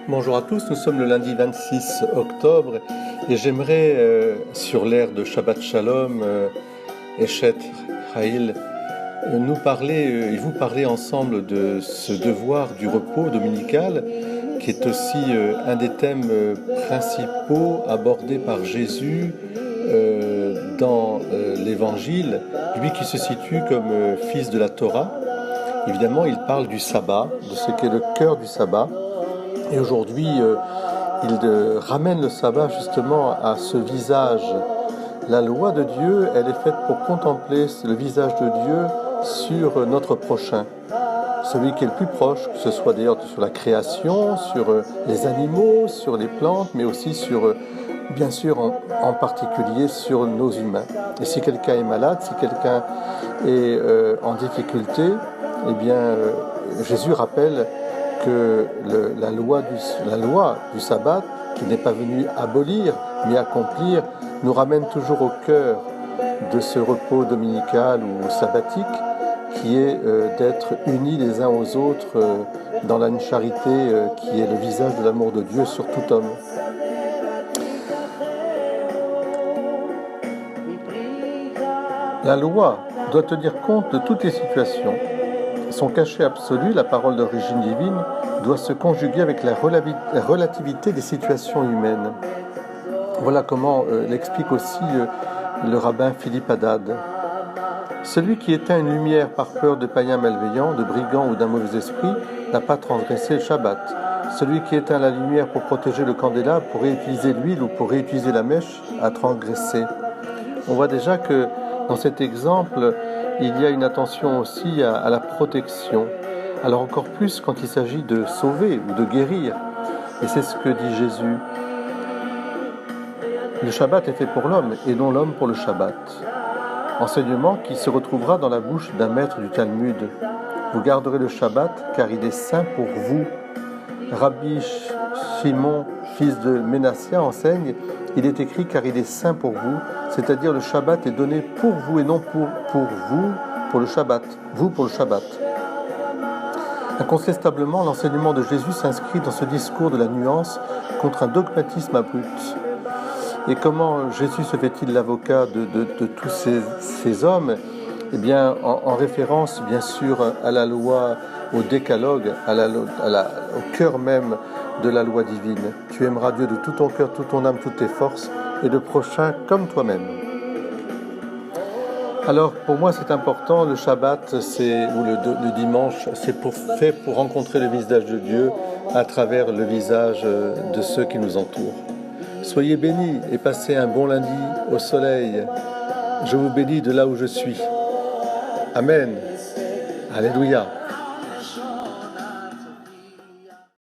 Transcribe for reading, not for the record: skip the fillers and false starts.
Bonjour à tous, nous sommes le lundi 26 octobre et j'aimerais, sur l'ère de Shabbat Shalom, Eshet Chayil, nous parler et vous parler ensemble de ce devoir du repos dominical qui est aussi un des thèmes principaux abordés par Jésus dans l'Évangile, lui qui se situe comme fils de la Torah. Évidemment, il parle du sabbat, de ce qu'est le cœur du sabbat. Et aujourd'hui, il ramène le sabbat justement à ce visage. La loi de Dieu, elle est faite pour contempler le visage de Dieu sur notre prochain, celui qui est le plus proche, que ce soit d'ailleurs sur la création, sur les animaux, sur les plantes, mais aussi sur, bien sûr, en particulier sur nos humains. Et si quelqu'un est malade, si quelqu'un est en difficulté, eh bien, Jésus rappelle que la loi du sabbat, qui n'est pas venue abolir, mais accomplir, nous ramène toujours au cœur de ce repos dominical ou sabbatique, qui est d'être unis les uns aux autres dans la charité qui est le visage de l'amour de Dieu sur tout homme. La loi doit tenir compte de toutes les situations. Son cachet absolu, la parole d'origine divine, doit se conjuguer avec la relativité des situations humaines. Voilà comment l'explique aussi le rabbin Philippe Haddad. Celui qui éteint une lumière par peur de païens malveillants, de brigands ou d'un mauvais esprit, n'a pas transgressé le Shabbat. Celui qui éteint la lumière pour protéger le candélabre, pour réutiliser l'huile ou pour réutiliser la mèche, a transgressé. On voit déjà que dans cet exemple, il y a une attention aussi à la protection. Alors encore plus quand il s'agit de sauver ou de guérir. Et c'est ce que dit Jésus. Le Shabbat est fait pour l'homme et non l'homme pour le Shabbat. Enseignement qui se retrouvera dans la bouche d'un maître du Talmud. Vous garderez le Shabbat car il est saint pour vous. Rabbi Shimon, fils de Ménassia, enseigne, il est écrit car il est saint pour vous, c'est-à-dire le Shabbat est donné pour vous et non pour vous, pour le Shabbat, vous pour le Shabbat. Incontestablement, l'enseignement de Jésus s'inscrit dans ce discours de la nuance contre un dogmatisme abrupt. Et comment Jésus se fait-il l'avocat de tous ces hommes ? Eh bien, en référence, bien sûr, à la loi, au décalogue, au cœur même de la loi divine. Tu aimeras Dieu de tout ton cœur, toute ton âme, toutes tes forces, et le prochain comme toi-même. Alors, pour moi, c'est important, le Shabbat, ou le dimanche, c'est fait pour rencontrer le visage de Dieu à travers le visage de ceux qui nous entourent. Soyez bénis et passez un bon lundi au soleil. Je vous bénis de là où je suis. Amen. Alléluia.